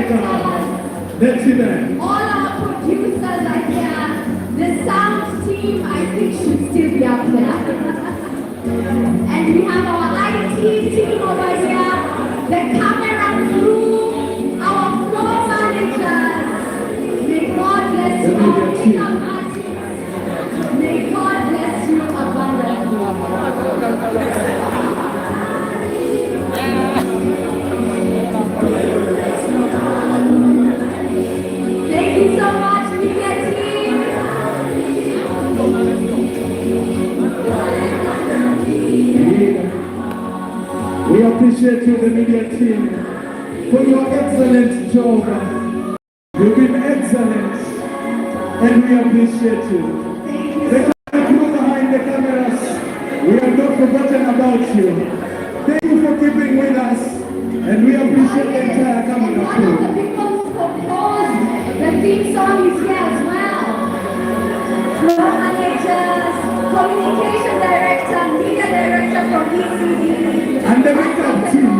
directors, all our producers are here. The sound team, I think, should still be up there. And we have our IT team over here, the camera crew, our floor managers. May God bless you all. Makeup artists. May God bless you abundantly. Thank you so much, media team. We appreciate you, the media team, for your excellent job. You've been excellent, and we appreciate you. The crew behind the cameras, we have not forgotten about you. Thank you for keeping with us, and we appreciate the entire camera crew. One of the people who composed the theme song is here as well. Floor managers, communication director, media director from ECD, and the makeup team.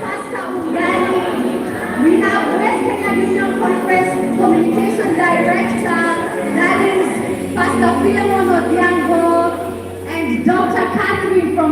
Pastor Ugani. We have West Kenya Union Conference communication director, that is Pastor Philemon Odhiambo, and Dr. Catherine from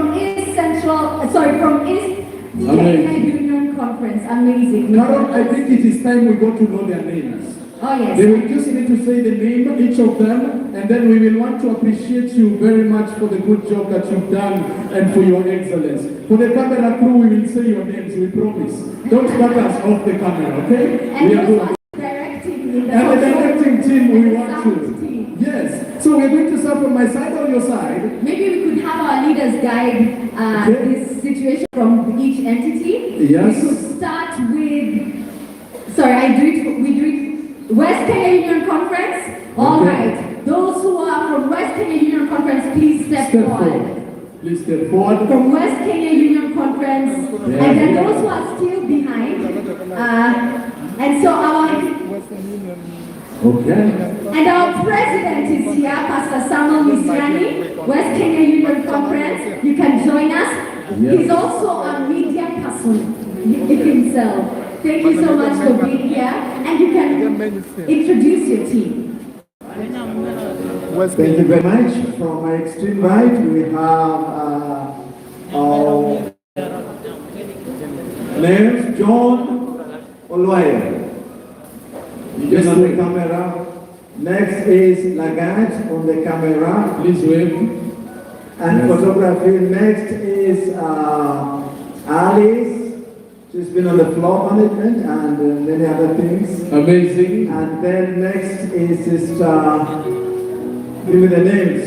from East Kenya Union Conference. Amazing. Carol, I think it is time we go to know their names. Oh yes. They will just need to say the name of each of them, and then we will want to appreciate you very much for the good job that you've done and for your excellence. For the camera crew, we will say your names, we promise. Don't cut us off the camera, okay? And we are good. And the directing team, we want to. Yes. So we're going to start from my side or your side. Maybe we could have our leaders guide this situation from each entity. Yes. We could start with, we do it West Kenya Union Conference. All right. Those who are from West Kenya Union Conference, please step forward. Please step forward. From West Kenya Union Conference. Yeah. And then those who are still behind. And so and our president is here, Pastor Samuel Misiani, West Kenya Union Conference. You can join us. Yes. He's also a media person himself. Thank you so much for being here. And you can introduce your team. Thank you very much. From my extreme right, we have our names, John Olwayo. Just on the camera. Next is Lagat on the camera. Please wave. And photography. Next is Alice. She's been on the floor management and many other things. Amazing. And then next is Sister, give me the names.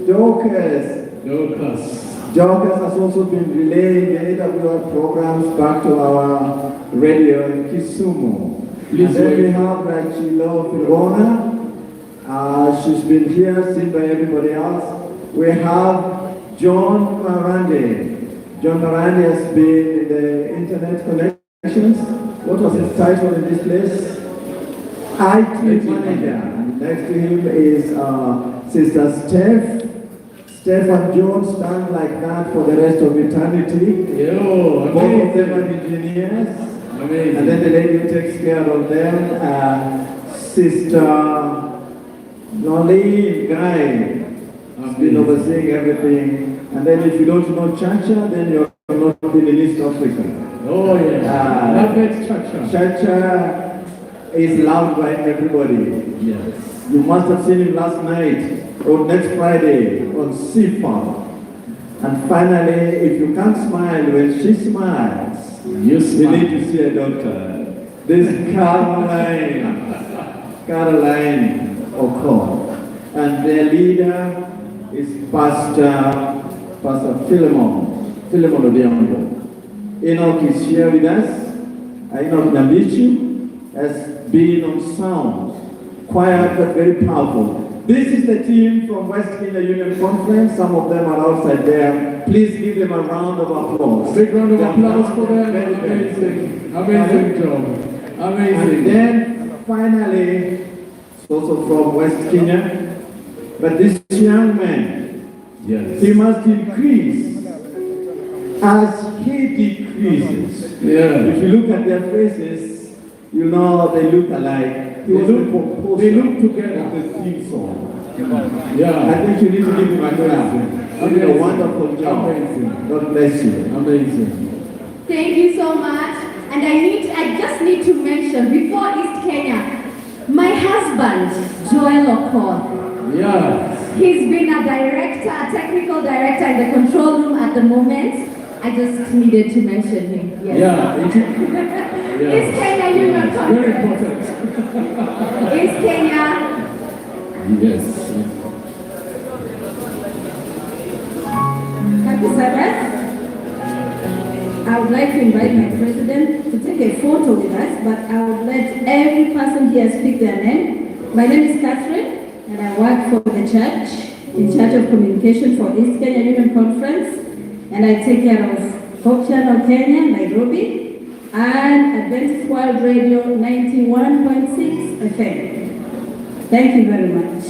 Dorcas. Dorcas has also been relaying the AWR programs back to our radio in Kisumu. Please, then we have Rachilo Filona. She's been here, seen by everybody else. We have John Marandi. John Marandi has been in the internet connections. What was his title in this place? IT manager. Next to him is Sister Steph. Steph and John stand like that for the rest of eternity. Both of them are engineers. Amazing. And then the lady who takes care of them, Sister Nolene Guy, has been overseeing everything. And then if you don't know Chacha, then you're not in East Africa. Oh yeah. Chacha is loved by everybody. Yes. You must have seen him last night or next Friday on CFA. And finally, if you can't smile when she smiles, you need to see a doctor. This is Caroline O'Connor. And their leader is Pastor Philemon Odhiambo. Enoch is here with us. Enoch Nambichi has been on sound, quiet but very powerful. This is the team from West Kenya Union Conference. Some of them are outside there. Please give them a round of applause. Big round of applause for them. Amazing job. Amazing. And then finally, it's also from West Kenya, but this young man, yes, he must increase as he decreases. Yeah. If you look at their faces, You know, they look alike. He was a composer. They look together. The theme song. Yeah. I think you need to give him a clap. You did a wonderful job. Amazing. God bless you. Amazing. Thank you so much. And I just need to mention, before East Kenya, my husband, Joel Okoth. Yeah. He's been a director, a technical director in the control room at the moment. I just needed to mention him. Yes. Yeah. East Kenya Union Very Conference. important. East Kenya. Yes. Happy Sabbath. I would like to invite my president to take a photo with us, but I would let every person here speak their name. My name is Catherine, and I work for the church, in charge of communication for East Kenya Union Conference, and I take care of Hope Channel Kenya, Nairobi, and Adventist World Radio 91.6 FM. Thank you very much.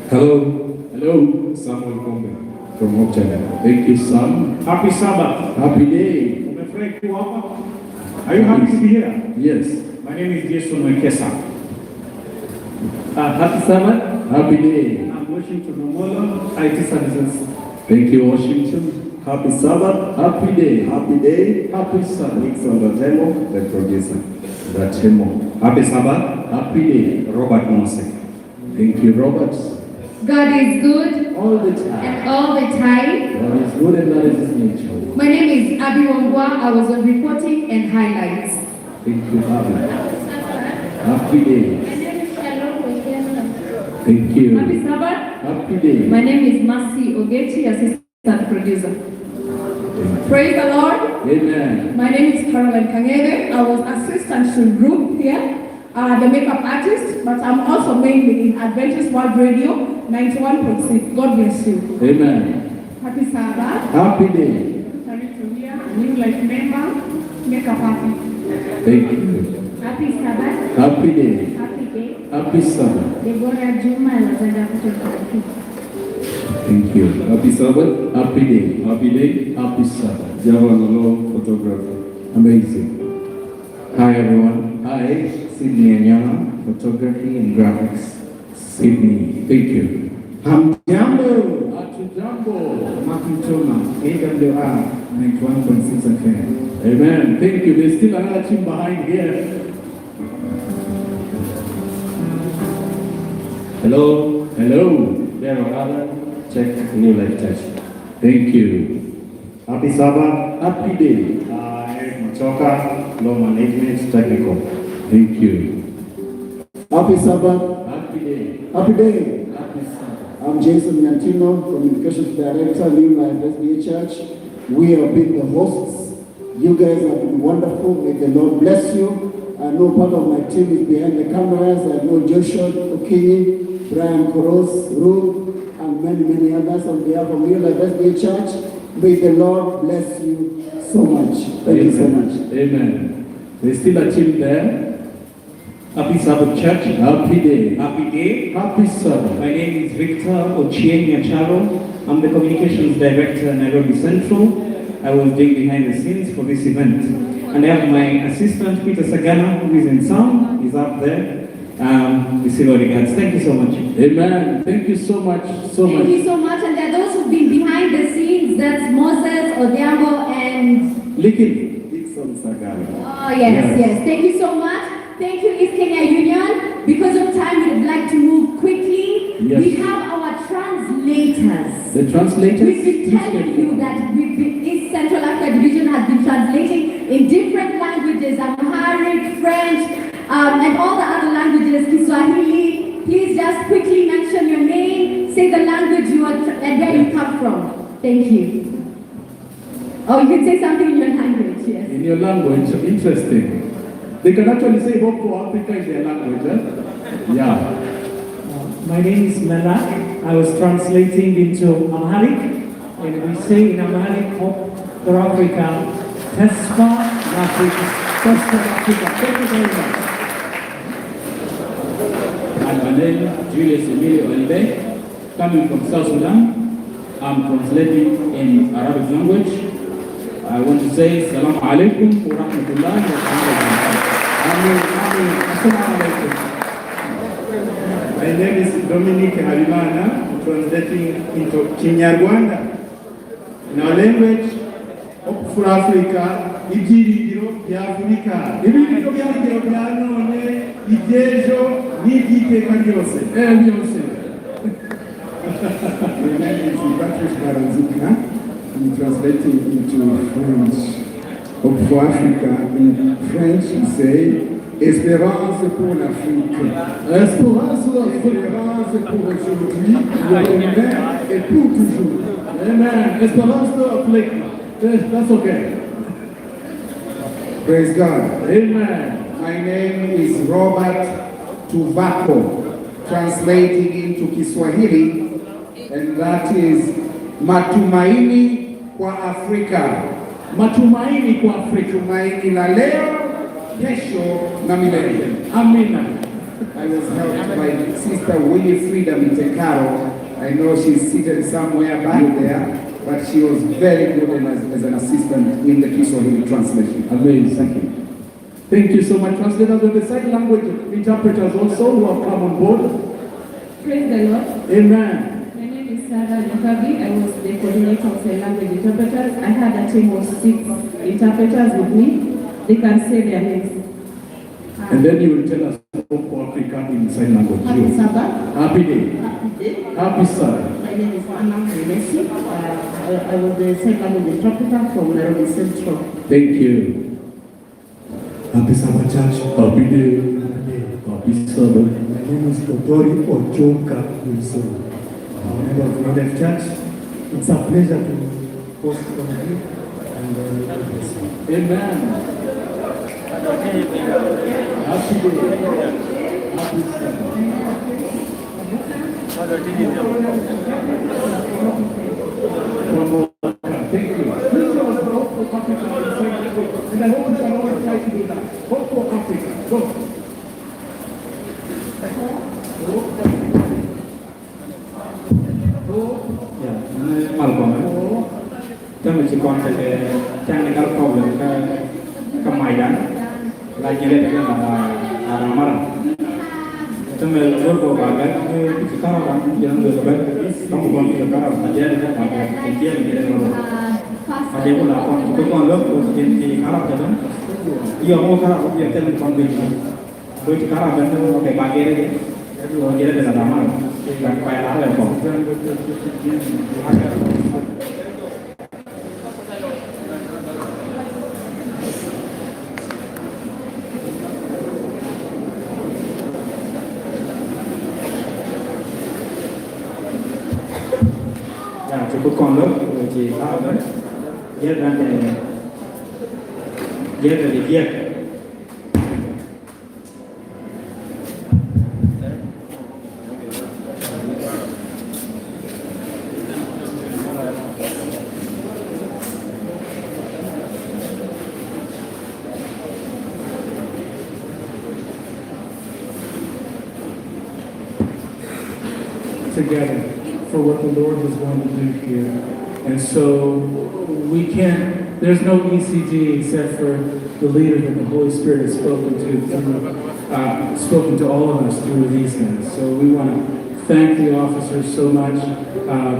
Hello, Samuel Kombe from Hope Channel. Thank you, Sam. Happy Sabbath. Happy day. Umefurahi kuwa hapa? Are you happy to be here? Yes. My name is Jason Wekesa. Happy Sabbath. Happy day. I'm Washington Omolo, IT Services. Thank you, Washington. Happy Sabbath. Happy day. Happy day. Happy Sabbath. Nixon Dotemo, the producer. Datemo. Happy Sabbath. Happy day. Robert Mose. Thank you, Robert. God is good All the time. and all the time. God is good and that is his nature. My name is Abby Wangwa. I was on reporting and highlights. Thank you, Abby. Happy day. My name is Shalom Wekesa. Thank you. Happy Sabbath. Happy day. My name is Mercy Ogechi, assistant producer. Praise the Lord. Amen. My name is Caroline Kangede. I was assistant to Ruth here, the makeup artist, but I'm also mainly in Adventist World Radio 91.6. God bless you. Amen. Happy Sabbath. Happy day. New life member, makeup artist. Thank you. Happy Sabbath. Happy day. Happy day. Happy Sabbath. Deborah Juma anataka kutoka. Thank you. Happy Sabbath. Happy day. Happy day. Happy Sabbath. Java Lolo photographer. Amazing. Hi everyone. Hi, Sydney Anyama, photography and graphics. Sydney. Thank you. Hamjambo. Hatujambo. Martin Toma, AWR 91.6 FM. Amen. Thank you. There's still another team behind here. Hello. Hello. There are other. Check New Life Church. Thank you. Happy Sabbath. Happy day. Eric Machoka, Law Management Technical. Thank you. Happy Sabbath. Happy day. Happy day. Happy Sabbath. I'm Jason Yantino, Communications Director, New Life SDA Church. We have been the hosts. You guys have been wonderful. May the Lord bless you. I know part of my team is behind the cameras. I know Joshua Okinyi, Brian Koros, Ruth, and many others on behalf of New Life SDA Church. May the Lord bless you so much. Thank you so much. Amen. There's still a team there. Happy Sabbath Church. Happy day. Happy day. Happy Sabbath. My name is Victor Ochieng Nyachalo. I'm the Communications Director at Nairobi Central. I was doing behind the scenes for this event. And I have my assistant, Peter Sagana, who is in sound. He's up there. Receive our regards. Thank you so much. Amen. Thank you so much. Thank you so much. And there are those who've been behind the scenes. That's Moses, Odhiambo, and Licky. Dixon Sagana. oh yes. Thank you so much. Thank you, East Kenya Union. Because of time, we'd like to move quickly. Yes. We have our translators. The translators. We've been telling you that East Central Africa Division has been translating in different languages, Amharic, French, and all the other languages, Kiswahili. Please just quickly mention your name, say the language you are and where you come from. Thank you. Oh, you can say something in your language, yes. In your language, interesting. They can actually say hope for Africa in their language, eh? Yeah. My name is Mela. I was translating into Amharic, and we say in Amharic, hope for Africa, Tesfa Africa, Tesfa Africa. Thank you very much. And my name Julius Emilio Olive, coming from South Sudan. I'm translating in Arabic language. I want to say Assalamu alaikum wa rahmatullahi wa barakatuh. Assalamu alaikum. My name is Dominic Harimana, translating into Kinyarwanda. In our language, Hope for Africa, ibyiringiro bya Afurika. Ibyiringiro bya none, iby'ejo n'iby'iteka ryose. byose. My name is Patrick Baranzika. I'm translating into French. Hope for Africa, in French, we say, Espérance pour l'Afrique. Espérance pour Espérance pour aujourd'hui, demain et pour toujours. Amen. Espérance pour l'Afrique. That's okay. Praise God. Amen. My name is Robert Tuvako, translating into Kiswahili, and that is Matumaini kwa Afrika. Matumaini kwa Afrika. Tumaini la leo, kesho na milele. Amina. I was helped by Sister Winifrida Mitekaro. I know she's seated somewhere back there, but she was very good as an assistant in the Kiswahili translation. Amazing. Thank you. Thank you so much, translators of the sign language interpreters also who have come on board. Praise the Lord. Amen. My name is Sarah Nakabi. I was the coordinator of sign language interpreters. I had a team of 6 interpreters with me. They can say their names. And then you will tell us Hope for Africa in sign language. Happy Sabbath. Happy day. Happy day. Happy Sabbath. My name is Anna Messi. I was the sign language interpreter from Nairobi Central. Thank you. Happy Sabbath Church. Happy day. Happy Sabbath. My name is Otori Ojoka Wilson. I'm a member of Model Church. It's a pleasure to host one of you. And God bless you. Amen. Happy day. Happy Sabbath. Thank you. Please tell us about Hope for Africa in sign language. And I hope you can always try to do that. Hope for Africa. Go. Ya, Malcolm. Kami chỉ còn phải trang này các problem cái máy đàn là như thế là ramar. Kami luar bawa bagan, sekarang orang yang berbagan, kamu bukan sekarang aja dengan bagan, dia yang kita lalu. Ada pula orang itu kan lalu kemudian di Arab kan, ia mau Arab dia kan konvensi. Kalau sekarang kan pakai bagai aja, jadi orang dia ada ramar, dan pakai apa yang kau. Cukup konlok, jadi apa? Dia nanti dia dari dia. Together for what the Lord was going to do here. And so we can't, there's no ECD except for the leader that the Holy Spirit has spoken to all of us through these guys. So we want to thank the officers so much,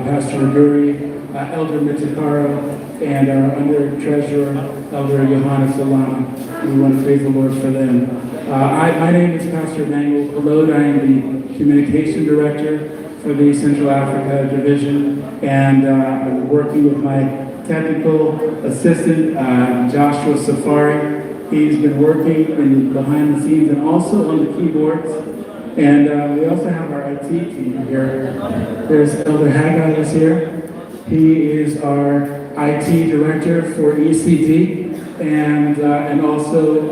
Pastor Aguri, Elder Mitakaro, and our under treasurer, Elder Johanna Solana. We want to praise the Lord for them. My name is Pastor Emmanuel Pelode. I am the communication director for the Central Africa Division, and I'm working with my technical assistant, Joshua Safari. He's been working behind the scenes and also on the keyboards. And we also have our IT team here. There's Elder Haggai is here. He is our IT director for ECD, and also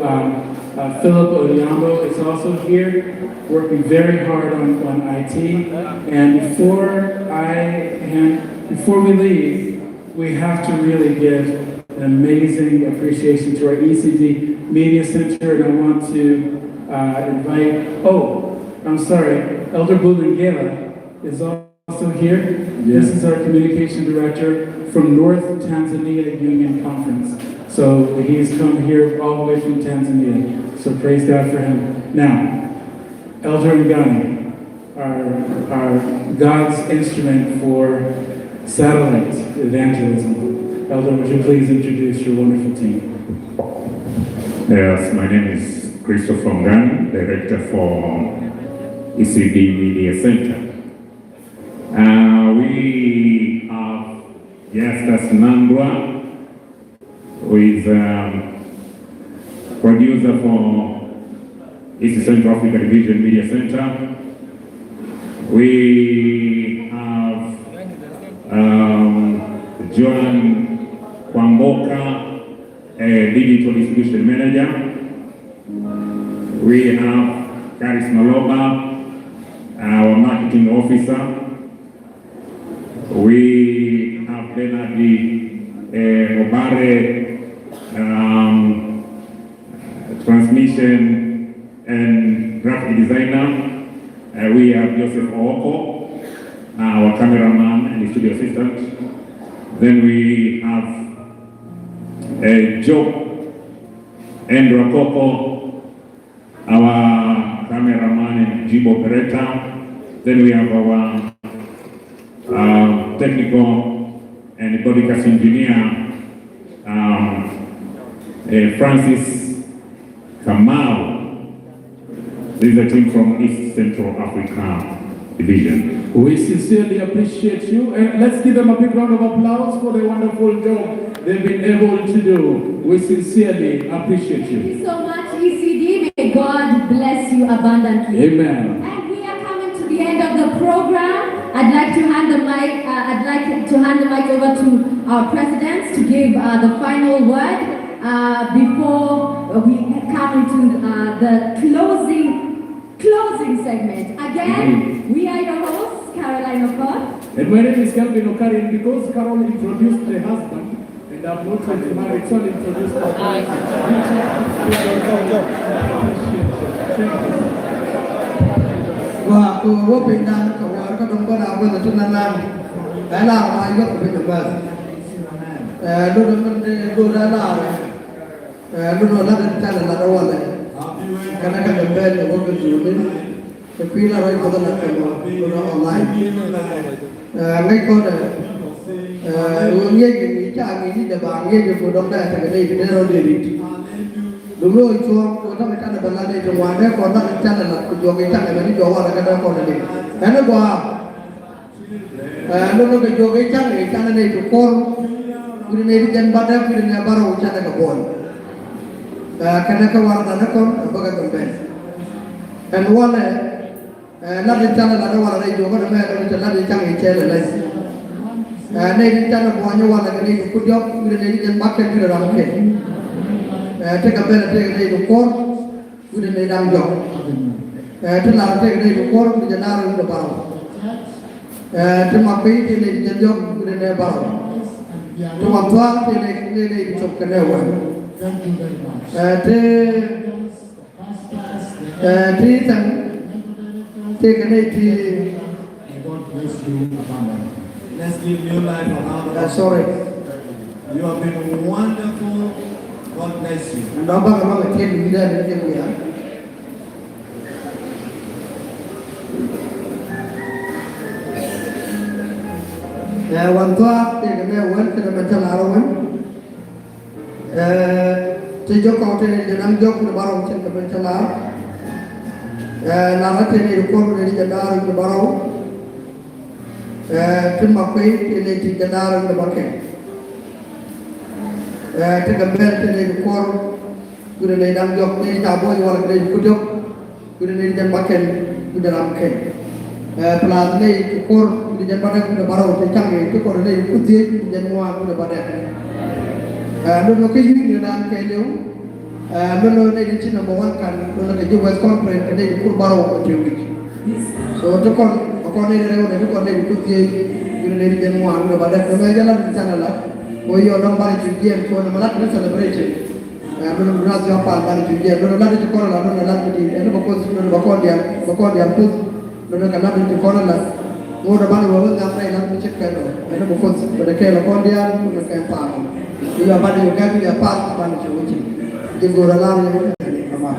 Philip Odhiambo is also here, working very hard on IT. And before we leave, we have to really give an amazing appreciation to our ECD Media Center, and I want to invite, Elder Bulungela is also here. Yes. This is our communication director from North Tanzania Union Conference. So he's come here all the way from Tanzania. So praise God for him. Now, Elder Ngani, our God's instrument for satellite evangelism. Elder, would you please introduce your wonderful team? Yes, my name is Christopher Ngani, Director for ECD Media Center. We have, yes, that's Nandwa, who is producer for East Central Africa Division Media Center. We have Joan Kwamboka, a digital distribution manager. We have Karis Maloba, our marketing officer. We have Bernard Obare, transmission and graphic designer. We have Joseph Ooko, our cameraman and studio assistant. Then we have Joe Andrew Akoko, our cameraman and jib operator. Then we have our technical and broadcast engineer, Francis Kamau. This is a team from East Central Africa Division. We sincerely appreciate you, and let's give them a big round of applause for the wonderful job they've been able to do. We sincerely appreciate you. Thank you so much, ECD. May God bless you abundantly. Amen. And we are coming to the end of the program. I'd like to hand the mic over to our presidents to give the final word before we come into the closing segment. Again, we are your hosts, Caroline Okor. And my name is Calvin Okari, and because Carol introduced the husband, and I'm not going to marry, so I'll introduce the và tôi có bình đẳng của các đồng bào đạo của chúng ta làm đã làm ai gốc của mình được đôi đã làm đôi là cha là đâu vậy karena kan bel yang kita jual tapi lah orang kota nak orang online ngay con nghe cái cha nghĩ để bạn nghe cái phụ đồng đại thành cái này cái đó để đi đúng rồi chuông của nó cái cha là bala đây trong ngoài đấy còn nó cha là của cái cha này nó cho cái đó còn là gì cái nó qua nó cái cho cái cha này cho con cái này đi dân bắt cái này baru cha này cái con karena kewarna kon baga gamben dan wala la de tala la do wala de jogo de me do tala de changi chele la ne de tala bo anya wala de ku diop de de jen bakke de ram ke te gamben te de ko ku de dam jo te la te de ko ku de na ru de ba te ma pe de jen jo ku de ba te ma twa te de chop ke ne wa Thank you very much. God bless you abundantly. Let's give you life a round of applause. Sorry. You have been wonderful. God bless you. And I'm going to tell you that one thought, take a word to the metal arrowing. Thì cho con trên này đang dốc nó bảo trên cái bên chân lá, làm ở trên này con này đi ra rồi nó bảo, trên mặt cây trên này thì ra rồi nó bảo kẹt, trên cái bên trên này con cái này đang dốc này ta bôi vào cái này cũng dốc, cái này chân bảo kẹt cái làm kẹt, pelan này con cái chân bảo kẹt nó bảo trên chân này cái con này cũng tiếc chân ngoan cái bảo kẹt. Nono ke yuni nan ke leu nono ne di china mawakan nono ke juwa conference ne di kurbaro ko tewi so to kon ne rew ne ko ne ko tie yuni ne di jenu an no badak no jala di sana la ko yo no bari ci jem ko no malak na celebration nono razio pa bari ci jem nono la di ko la nono la di no ko nono ko dia put nono ka la di ko la ngô ra ban vừa ngắm này lắm chết cái rồi đấy là một phần để kêu là con đi ăn một cái phàm bây giờ ban điều cái bây giờ phàm ban chủ chỉ nhưng ngô ra làm như thế này mà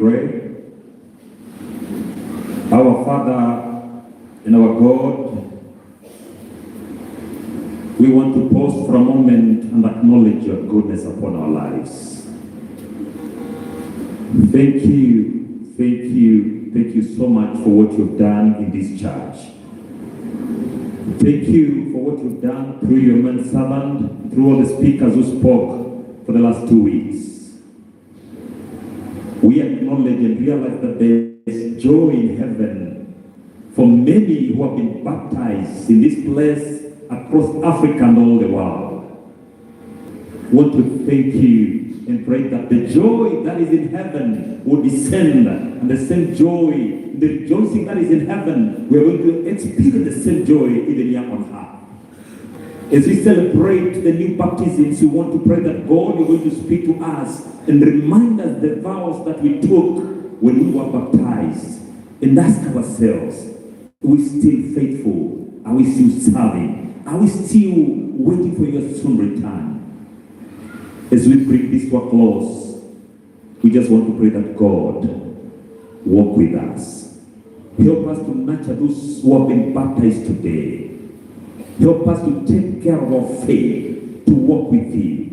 pray. Our Father and our God, we want to pause for a moment and acknowledge your goodness upon our lives. Thank you so much for what you've done in this church. Thank you for what you've done through your man servant, through all the speakers who spoke for the last 2 weeks. We acknowledge and realize that there is joy in heaven for many who have been baptized in this place across Africa and all the world. We want to thank you and pray that the joy that is in heaven will descend, and the same joy, the rejoicing that is in heaven, we are going to experience the same joy even here on earth. As we celebrate the new baptisms, we want to pray that God is going to speak to us and remind us the vows that we took when we were baptized, and ask ourselves, are we still faithful? Are we still serving? Are we still waiting for your soon return? As we bring this to a close, we just want to pray that God walk with us. Help us to nurture those who have been baptized today. Help us to take care of our faith, to walk with you.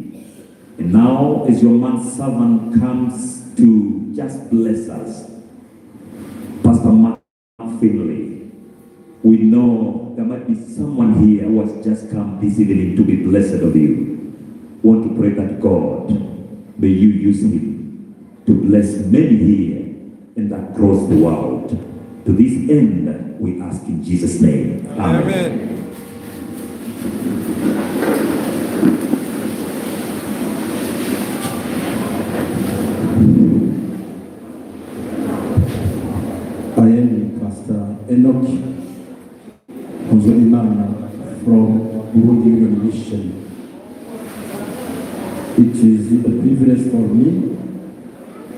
And now, as your man servant comes to just bless us, Pastor Mark Finley, we know there might be someone here who has just come this evening to be blessed of you. We want to pray that God, may you use him to bless many here and across the world. To this end, we ask in Jesus' name. Amen. Amen. I am Pastor Enoch Onzoimana from Burundi Union Mission. It is a privilege for me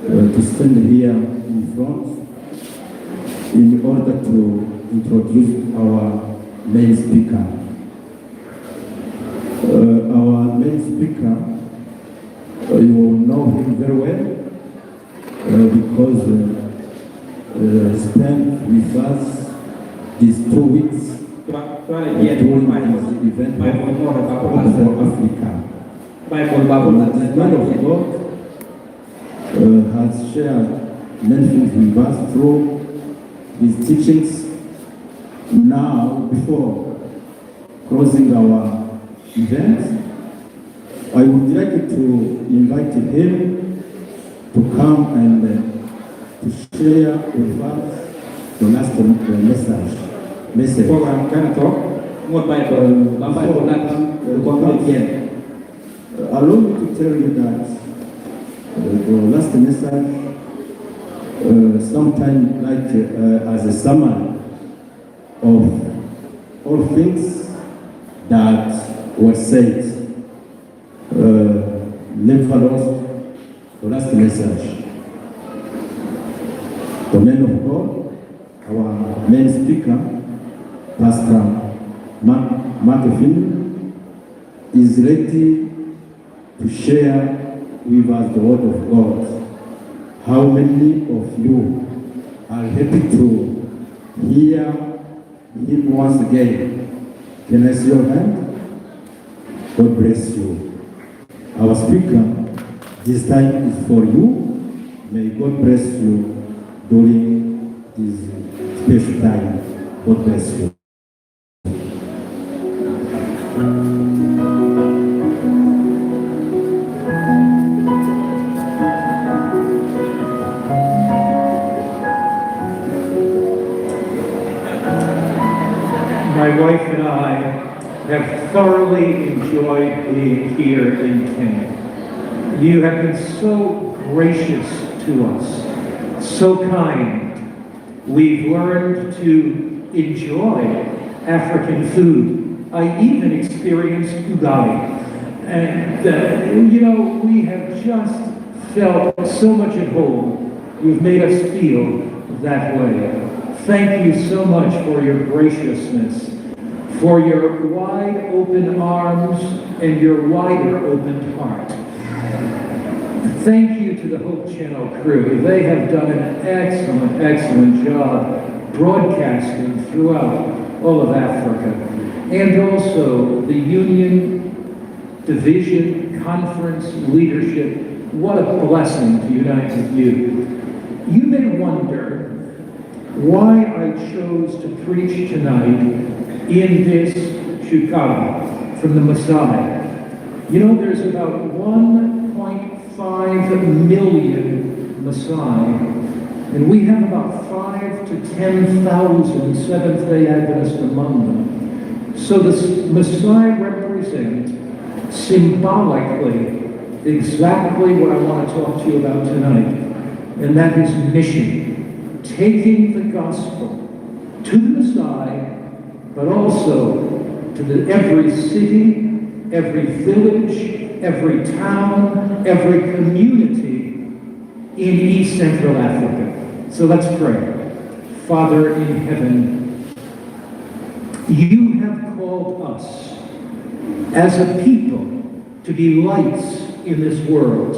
to stand here in front in order to introduce our main speaker. Our main speaker, you will know him very well because he spent with us these 2 weeks during the event for Africa. The man of God has shared many things with us through his teachings. Now, before closing our event, I would like to invite him to come and to share with us the last message. Allow me to tell you that the last message, sometimes like as a summary of all things that were said. Never lost the last message. The man of God, our main speaker, Pastor Mark Finley, is ready to share with us the word of God. How many of you are happy to hear him once again? Can I see your hand? God bless you. Our speaker, this time is for you. May God bless you during this special time. God bless you. My wife and I have thoroughly enjoyed being here in Kenya. You have been so gracious to us, so kind. We've learned to enjoy African food. I even experienced ugali. And, we have just felt so much at home. You've made us feel that way. Thank you so much for your graciousness, for your wide open arms and your wider open heart. Thank you to the Hope Channel crew. They have done an excellent, excellent job broadcasting throughout all of Africa. And also the Union, Division, Conference, leadership. What a blessing to unite with you. You may wonder why I chose to preach tonight in this Chicago from the Messiah. You know, there's about 1.5 million Messiah, and we have about 5 to 10,000 Seventh-day Adventists among them. So the Messiah represents symbolically exactly what I want to talk to you about tonight, and that is mission, taking the gospel to the Messiah, but also to every city, every village, every town, every community in East Central Africa. So let's pray. Father in heaven, you have called us as a people to be lights in this world,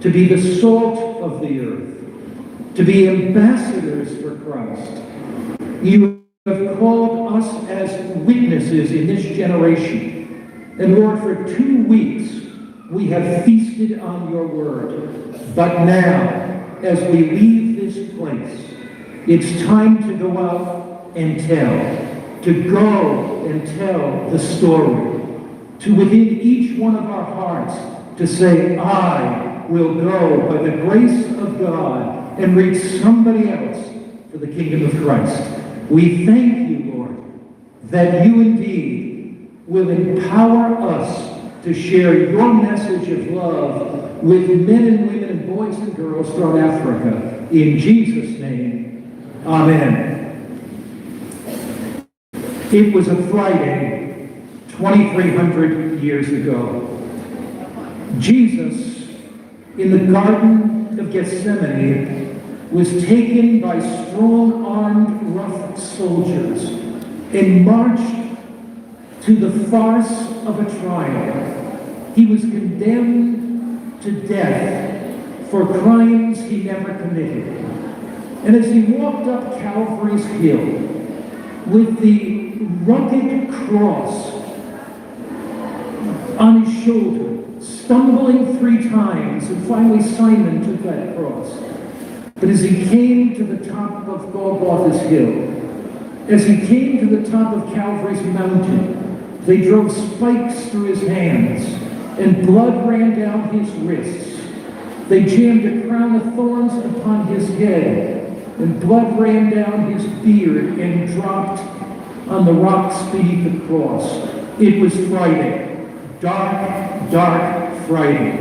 to be the salt of the earth, to be ambassadors for Christ. You have called us as witnesses in this generation. And Lord, for 2 weeks, we have feasted on your word. But now, as we leave this place, it's time to go out and tell, to go and tell the story, to within each one of our hearts, to say, I will go by the grace of God and reach somebody else for the kingdom of Christ. We thank you, Lord, that you indeed will empower us to share your message of love with men and women and boys and girls throughout Africa. In Jesus' name, amen. It was a Friday, 2,300 years ago. Jesus, in the Garden of Gethsemane, was taken by strong-armed, rough soldiers and marched to the farce of a trial. He was condemned to death for crimes he never committed. And as he walked up Calvary's hill with the rugged cross on his shoulder, stumbling 3 times, and finally Simon took that cross. But as he came to the top of Golgotha's hill, as he came to the top of Calvary's mountain, they drove spikes through his hands, and blood ran down his wrists. They jammed a crown of thorns upon his head, and blood ran down his beard and dropped on the rocks beneath the cross. It was Friday, dark, dark Friday.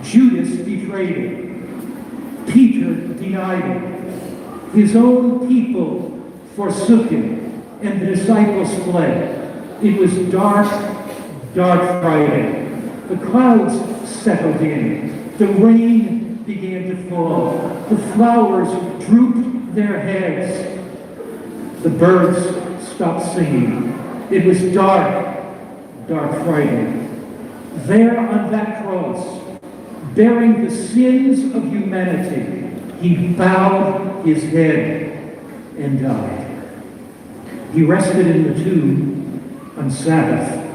Judas betrayed him. Peter denied him. His own people forsook him, and the disciples fled. It was dark, dark Friday. The clouds settled in. The rain began to fall. The flowers drooped their heads. The birds stopped singing. It was dark, dark Friday. There on that cross, bearing the sins of humanity, he bowed his head and died. He rested in the tomb on Sabbath.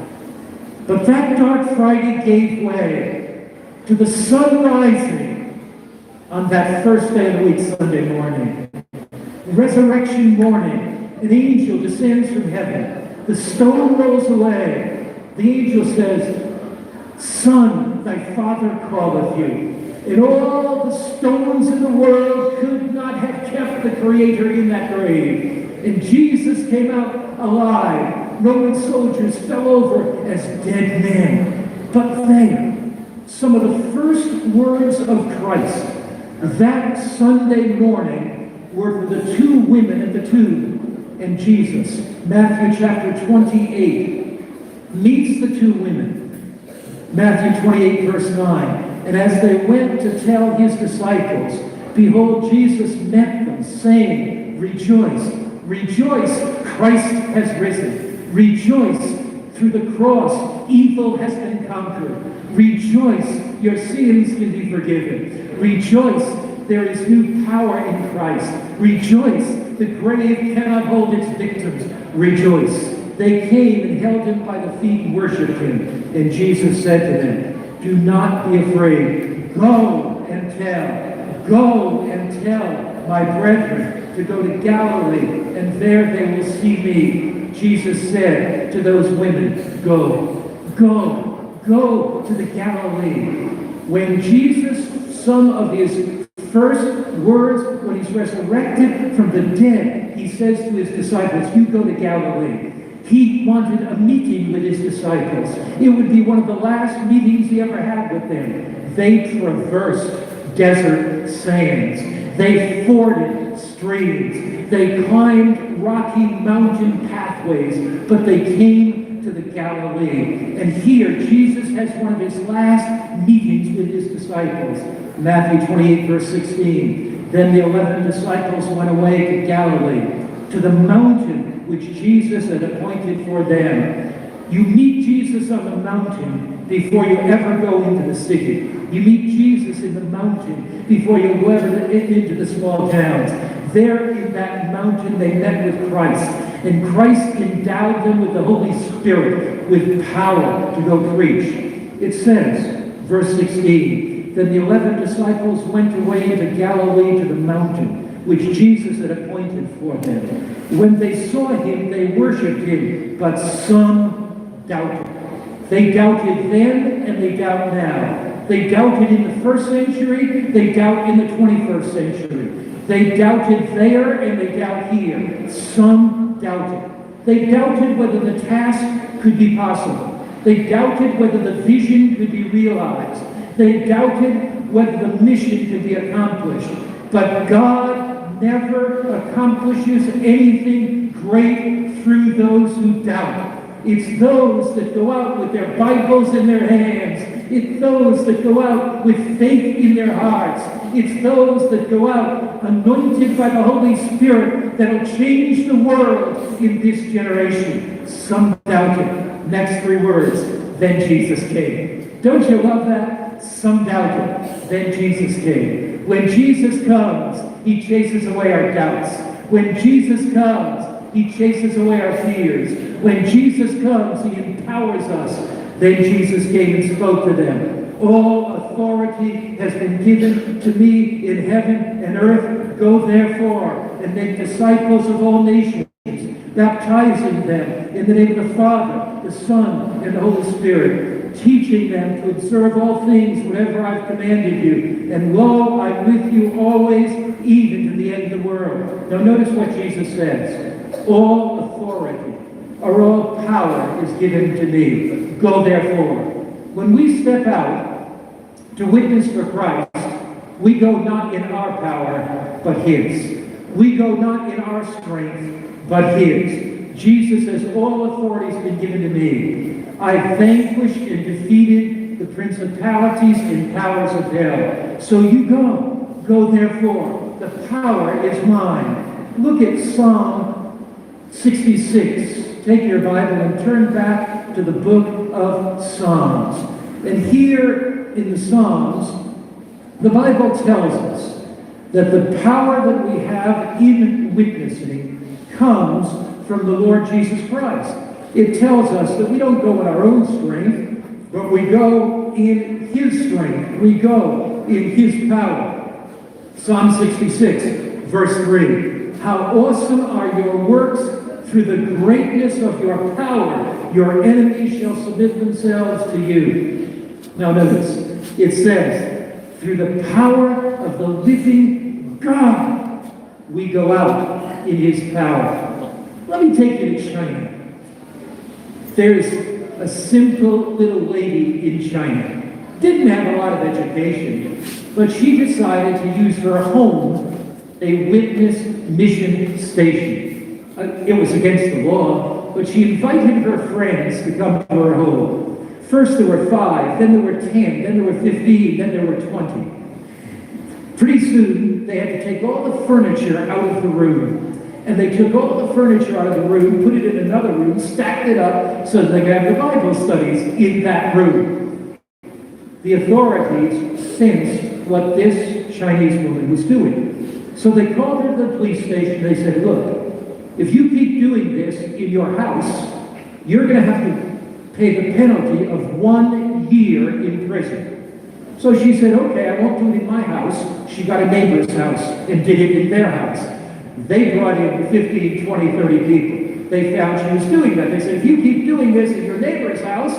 But that dark Friday gave way to the sun rising on that first day of the week, Sunday morning. Resurrection morning, an angel descends from heaven. The stone rolls away. The angel says, Son, thy Father calleth you. And all the stones in the world could not have kept the Creator in that grave. And Jesus came out alive. Roman soldiers fell over as dead men. But there, some of the first words of Christ that Sunday morning were for the 2 women at the tomb and Jesus. Matthew chapter 28 meets the 2 women. Matthew 28 verse 9. And as they went to tell his disciples, behold, Jesus met them, saying, Rejoice, rejoice, Christ has risen. Rejoice, through the cross, evil has been conquered. Rejoice. Rejoice, your sins can be forgiven. Rejoice, there is new power in Christ. Rejoice, the grave cannot hold its victims. Rejoice. They came and held him by the feet and worshipped him. And Jesus said to them, do not be afraid. Go and tell my brethren to go to Galilee, and there they will see me. Jesus said to those women, go to the Galilee. When Jesus, some of his first words when he's resurrected from the dead, he says to his disciples, you go to Galilee. He wanted a meeting with his disciples. It would be one of the last meetings he ever had with them. They traversed desert sands. They forded streams. They climbed rocky mountain pathways, but they came to the Galilee. And here, Jesus has one of his last meetings with his disciples. Matthew 28, verse 16. Then the 11 disciples went away to Galilee, to the mountain which Jesus had appointed for them. You meet Jesus on the mountain before you ever go into the city. You meet Jesus in the mountain before you go ever into the small towns. There in that mountain they met with Christ, and Christ endowed them with the Holy Spirit, with power to go preach. It says, verse 16, then the 11 disciples went away into Galilee to the mountain which Jesus had appointed for them. When they saw him, they worshipped him, but some doubted. They doubted then, and they doubt now. They doubted in the first century, they doubt in the 21st century. They doubted there, and they doubt here. Some doubted. They doubted whether the task could be possible. They doubted whether the vision could be realized. They doubted whether the mission could be accomplished. But God never accomplishes anything great through those who doubt. It's those that go out with their Bibles in their hands. It's those that go out with faith in their hearts. It's those that go out anointed by the Holy Spirit that'll change the world in this generation. Some doubted. Next three words, then Jesus came. Don't you love that? Some doubted. Then Jesus came. When Jesus comes, he chases away our doubts. When Jesus comes, he chases away our fears. When Jesus comes, he empowers us. Then Jesus came and spoke to them. All authority has been given to me in heaven and earth. Go therefore and make disciples of all nations, baptizing them in the name of the Father, the Son, and the Holy Spirit, teaching them to observe all things whatever I've commanded you. And lo, I'm with you always, even to the end of the world. Now notice what Jesus says. All authority, or all power is given to me. Go therefore. When we step out to witness for Christ, we go not in our power, but his. We go not in our strength, but his. Jesus says, all authority has been given to me. I've vanquished and defeated the principalities and powers of hell. So you go. Go therefore. The power is mine. Look at Psalm 66. Take your Bible and turn back to the book of Psalms. And here in the Psalms, the Bible tells us that the power that we have in witnessing comes from the Lord Jesus Christ. It tells us that we don't go in our own strength, but we go in his strength. We go in his power. Psalm 66, verse 3. How awesome are your works! Through the greatness of your power, your enemies shall submit themselves to you. Now notice, it says, through the power of the living God, we go out in his power. Let me take you to China. There's a simple little lady in China. Didn't have a lot of education, but she decided to use her home a witness mission station. It was against the law, but she invited her friends to come to her home. First there were 5, then there were 10, then there were 15, then there were 20. Pretty soon, they had to take all the furniture out of the room. And they took all the furniture out of the room, put it in another room, stacked it up so that they could have the Bible studies in that room. the authorities sensed what this Chinese woman was doing. So they called her to the police station. They said, look, if you keep doing this in your house, you're going to have to pay the penalty of 1 year in prison. So she said, okay, I won't do it in my house. She got a neighbor's house and did it in their house. They brought in 15, 20, 30 people. They found she was doing that. They said, if you keep doing this in your neighbor's house,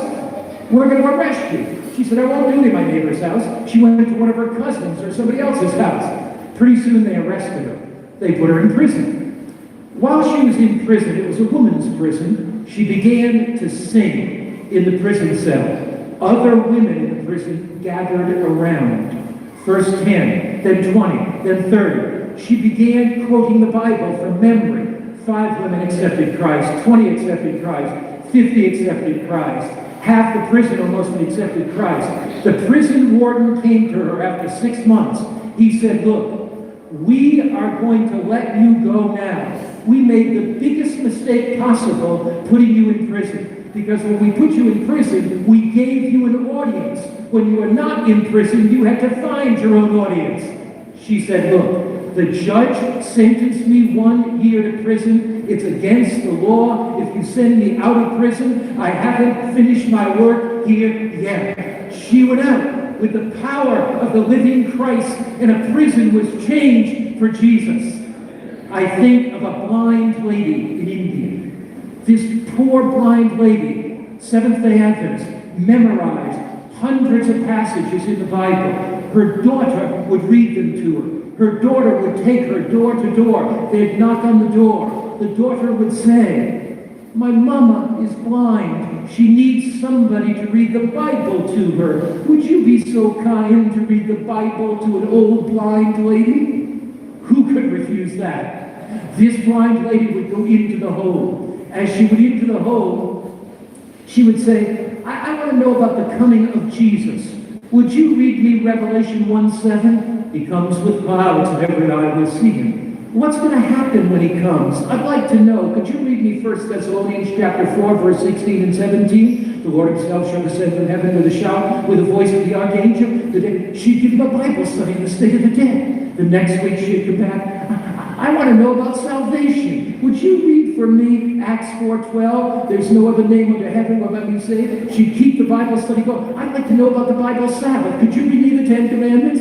we're going to arrest you. She said, I won't do it in my neighbor's house. She went to one of her cousins or somebody else's house. Pretty soon they arrested her. They put her in prison. While she was in prison, it was a woman's prison, she began to sing in the prison cell. Other women in the prison gathered around. First 10, then 20, then 30. She began quoting the Bible from memory. 5 women accepted Christ, 20 accepted Christ, 50 accepted Christ. Half the prison almost accepted Christ. The prison warden came to her after 6 months. He said, look, we are going to let you go now. We made the biggest mistake possible putting you in prison. Because when we put you in prison, we gave you an audience. When you were not in prison, you had to find your own audience. She said, look, the judge sentenced me 1 year to prison. It's against the law. If you send me out of prison, I haven't finished my work here yet. She went out with the power of the living Christ, and a prison was changed for Jesus. I think of a blind lady in India. This poor blind lady, Seventh-day Adventist, memorized hundreds of passages in the Bible. Her daughter would read them to her. Her daughter would take her door to door. They'd knock on the door. The daughter would say, my mama is blind. She needs somebody to read the Bible to her. Would you be so kind to read the Bible to an old blind lady? Who could refuse that? This blind lady would go into the home. As she went into the home, she would say, I want to know about the coming of Jesus. Would you read me Revelation 1:7? He comes with clouds and every eye will see him. What's going to happen when he comes? I'd like to know. Could you read me 1 Thessalonians chapter 4, verse 16 and 17? The Lord himself shall descend from heaven with a shout, with the voice of the archangel. She'd give him a Bible study in the state of the dead. The next week she'd come back. I want to know about salvation. Would you read for me Acts 4:12? There's no other name under heaven will let me saved. She'd keep the Bible study going. I'd like to know about the Bible Sabbath. Could you read me the 10 Commandments?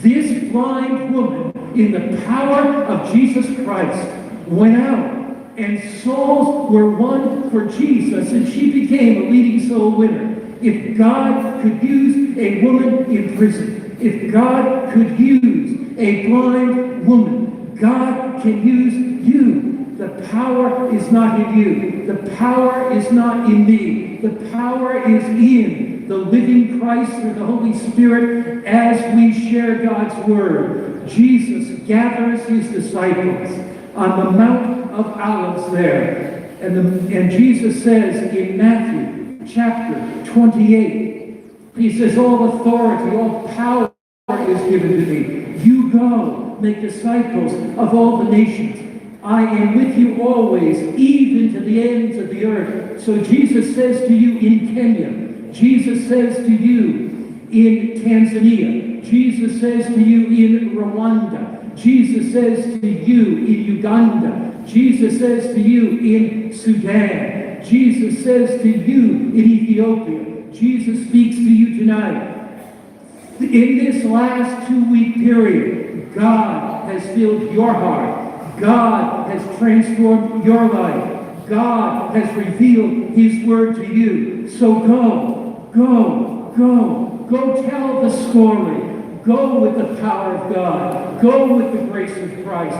This blind woman, in the power of Jesus Christ, went out, and souls were won for Jesus, and she became a leading soul winner. If God could use a woman in prison, if God could use a blind woman, God can use you. The power is not in you. The power is not in me. The power is in the living Christ through the Holy Spirit as we share God's word. Jesus gathers his disciples on the Mount of Olives there. And Jesus says in Matthew chapter 28, he says, all authority, all power is given to me. You go, make disciples of all the nations. I am with you always, even to the ends of the earth. So Jesus says to you in Kenya, Jesus says to you in Tanzania, Jesus says to you in Rwanda, Jesus says to you in Uganda, Jesus says to you in Sudan, Jesus says to you in Ethiopia, Jesus speaks to you tonight. In this last 2-week period, God has filled your heart. God has transformed your life. God has revealed his word to you. So go tell the story. Go with the power of God. Go with the grace of Christ.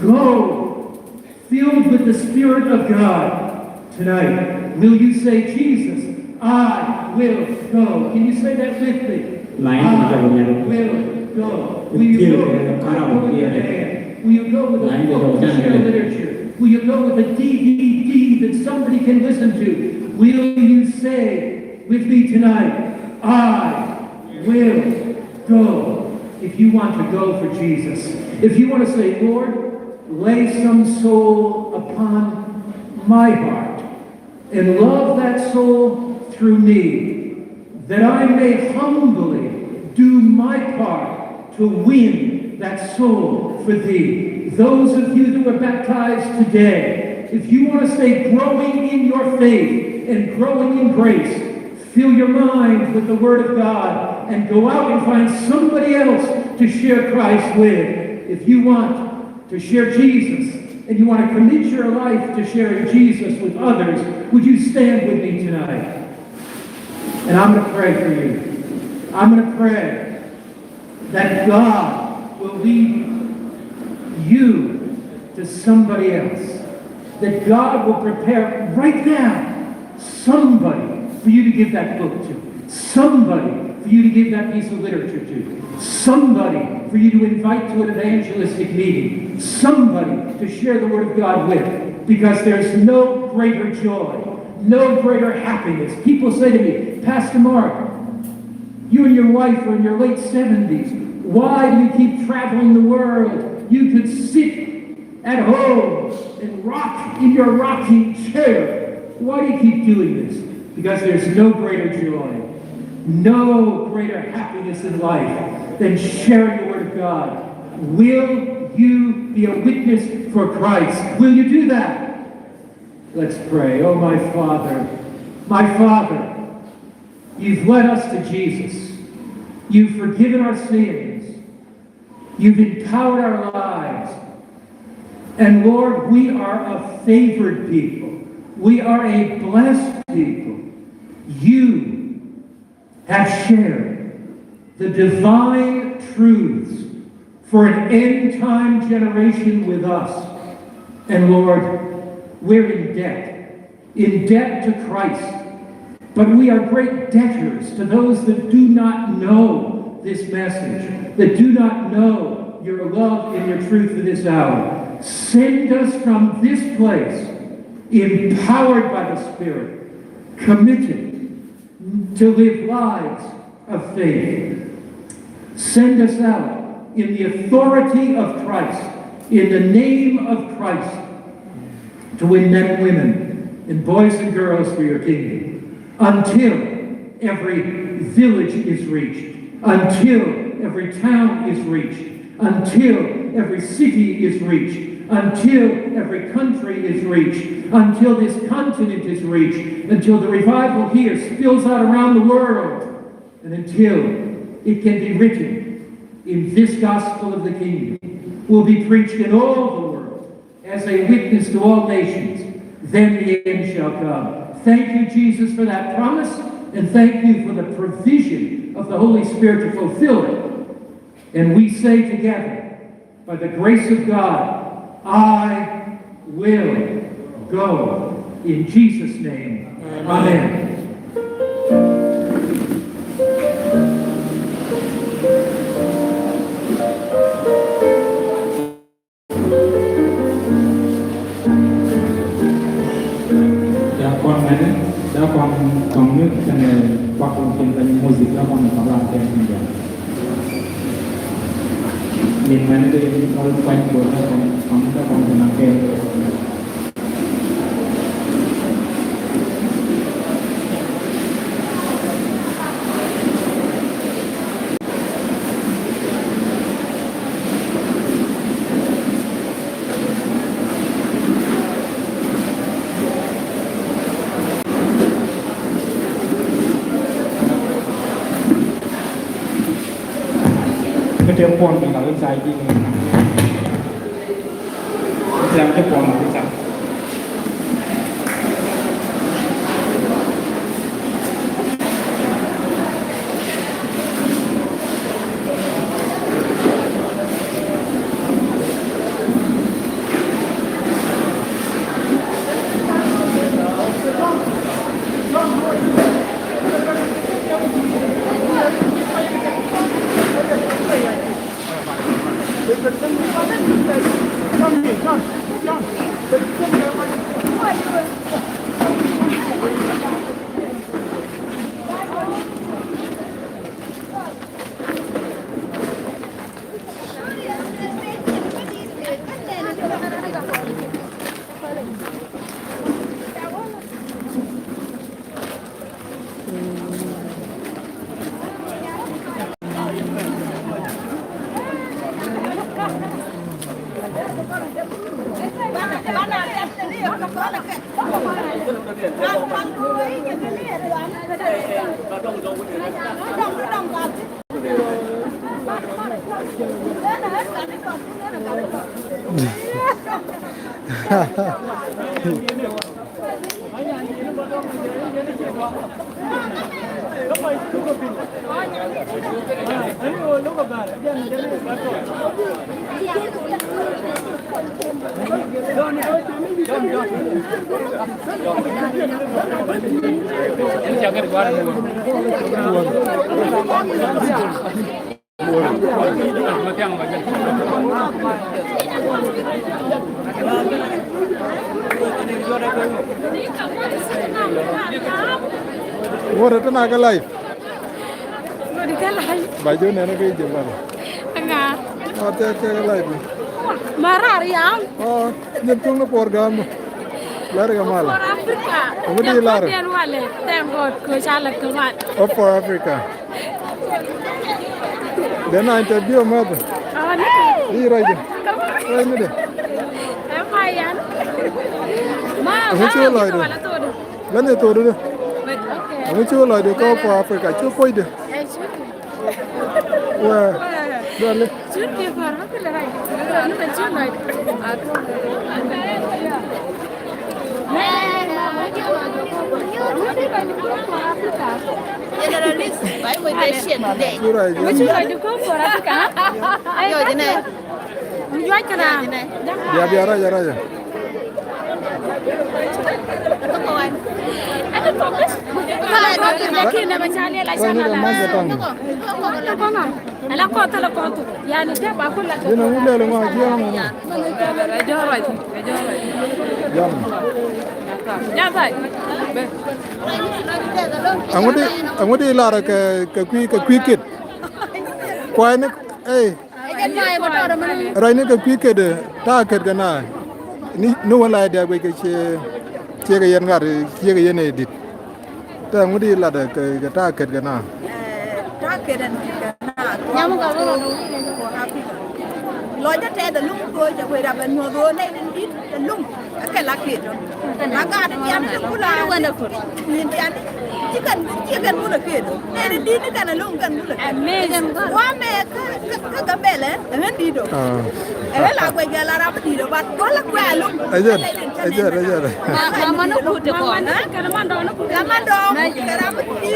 Go filled with the Spirit of God. Tonight, will you say, Jesus, I will go. Can you say that with me? I will go. Will you go with the Bible in your hand? Will you go with a book to share literature? Will you go with a DVD that somebody can listen to? Will you say with me tonight, I will go? If you want to go for Jesus, if you want to say, Lord, lay some soul upon my heart and love that soul through me, that I may humbly part to win that soul for thee. Those of you that were baptized today, if you want to stay growing in your faith and growing in grace, fill your mind with the Word of God and go out and find somebody else to share Christ with. If you want to share Jesus and you want to commit your life to sharing Jesus with others, would you stand with me tonight? And I'm going to pray for you. I'm going to pray that God will lead you to somebody else. That God will prepare right now somebody for you to give that book to. Somebody for you to give that piece of literature to. Somebody for you to invite to an evangelistic meeting. Somebody to share the Word of God with. Because there's no greater joy, no greater happiness. People say to me, Pastor Mark, you and your wife are in your late 70s. Why do you keep traveling the world? You could sit at home and rock in your rocking chair. Why do you keep doing this? Because there's no greater joy, no greater happiness in life than sharing the Word of God. Will you be a witness for Christ? Will you do that? Let's pray. Oh, my Father, you've led us to Jesus. You've forgiven our sins. You've empowered our lives. And Lord, we are a favored people. We are a blessed people. You have shared the divine truths for an end-time generation with us. And Lord, we're in debt to Christ. But we are great debtors to those that do not know this message, that do not know your love and your truth in this hour. Send us from this place, empowered by the Spirit, committed to live lives of faith. Send us out in the authority of Christ, in the name of Christ, to win men and women, and boys and girls for your kingdom, until every village is reached, until every town is reached, until every city is reached, until every country is reached, until this continent is reached, until the revival here spills out around the world, and until it can be written in this gospel of the kingdom, will be preached in all the world as a witness to all nations. Then the end shall come. Thank you, Jesus, for that promise, and thank you for the provision of the Holy Spirit to fulfill it. And we say together, by the grace of God, I will go. In Jesus' name, amen. Đã còn nước cho người hoặc là tiền tình mua dịch đã còn có làm tiền gì vậy? Mình mana tu yang kalau quanh buat kamu tak kamu nak Dia pun tinggal inside ini. Jangan dia pun inside. What is the life? By doing anything, you want. Oh, take a life. Marariam. Oh, you took the program. Let it come out. What do you like? Thank God, Oh, for Africa. Then I interview your mother. Here I go. Wait a minute. What you like? When they told you, what you like to go for Africa? You quite it. Well, should be for Would you like to go for Africa? I'm going to lara ka cricket. Why not? Hey, right now ka cricket ta ket kana. No one like that we can check a young guy, check a young edit. I'm going to lara ka ta ket kana. Lôi cho trẻ từ lúc tôiจะvề đạp bên ngồi vô đây đến ít đến lúc cái lá kiệt rồi mà cả đến nhà nó cũng là quên được nhìn nhà chỉ cần mua được kiệt đây đến đi nó cần là lúc cần mua được quá mẹ cái bé lên hết đi được ấy là quay ra là ra đi được bạn có là quay luôn ấy giờ mà nó cụt được còn á cái nó mang đồ cái đó đi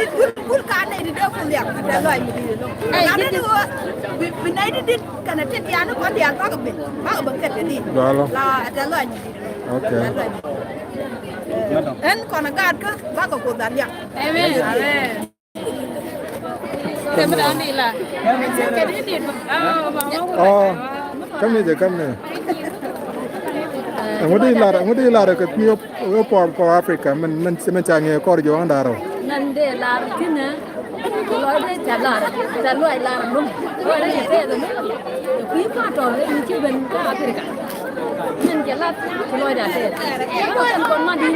cút cá này thì đâu có liệt để loại gì được cái đó nữa bên đây đi cái này chết nhà nó có tiền có cái bác ở bên cạnh cái gì là để loại gì ok em còn là gạt cơ bác có cuộc đánh nhạc em cái mà đó đi là cái đi điện come here. I'm going to lara ka piyo for Africa. Man change ko jo andaro. Nan de la kina lo de cha lo la lum lo de te de pi pa to ni chi ben ka Africa nan ke la lo da te ko en kon ma di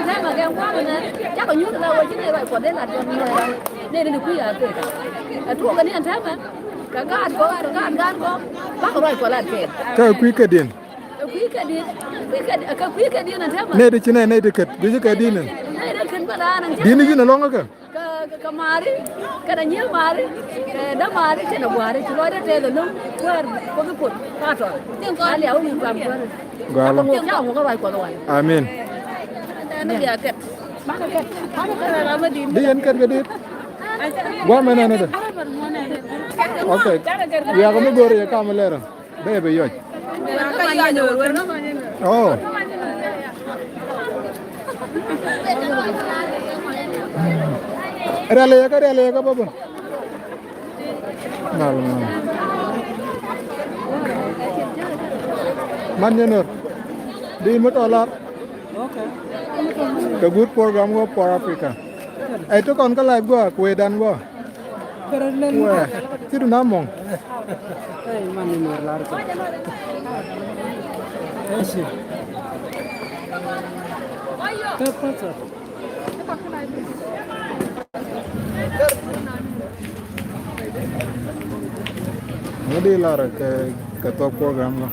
thế mà cái quá này chắc là nhút lâu chứ này vậy còn đấy là nên được quý à kể thua cái này ăn thế mà cả gan có bác rồi còn là kể cái quý cái điện ăn thế mà này được chứ này được cái điện này được cái mà là điện này nó long cái mari cái nhiều mari đó mari cái nó quá đấy nói đấy là nó qua có cái cột phát rồi tiếng con léo mình làm qua rồi không cháu có bài còn rồi amen nó giờ kẹt bác kẹt cái là mới đi ăn cái điện quá mấy này nữa ok ya como gore ya camelero bebe yo oh Rale ya baba nal man yenor di motolar okay the good program go for Africa ai to kon ka live go kwe dan go wah itu namong man yenor lar ko esi Kapasa. Ngadi lara ke top program lo.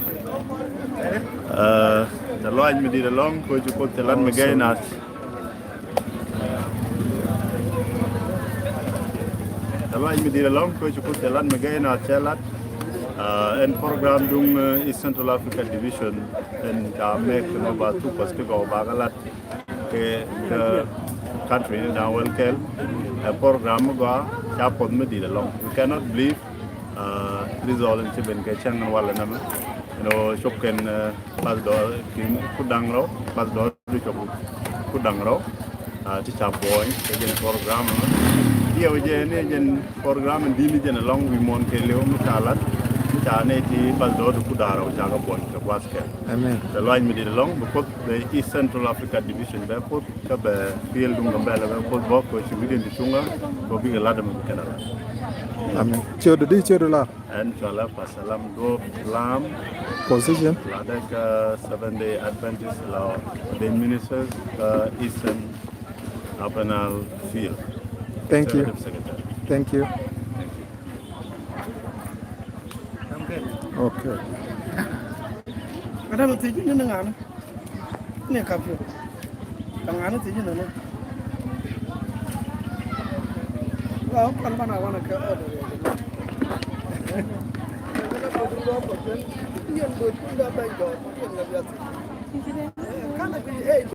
the line me did along, which you put the land again as the line me did along, which you put the land again at Chelat. And program dung East Central Africa Division and make about 2 perspective of Bagalat the country in our a program go chapon me did along. We cannot believe result in Chiben Kachan and Walanama. Shoken Pasdor King Kudangro, Pasdor Kudangro, Ticha Boy, again program. Here we again program and diligent along with Monteleo Mutalat. Chaneti Pasdor Kudaro, Jagabon, the Wasker. Amen. The line me did along because the East Central Africa Division, they put Kabe, Field Dungabella, they put Bok, which within the Shunga, for being a ladam of Canada. Amen. Chodudi Chodula. And Chala Pasalam go Lam Position. Ladaka 7-day Adventist law, the ministers, Eastern Apanal Field. Thank you. Thank you. Okay. Ada nanti je nengan, ni kapu, nengan nanti je nengan. Wah, kan mana mana ke ada. Yang betul dah baik dah, yang lebih. Kan ada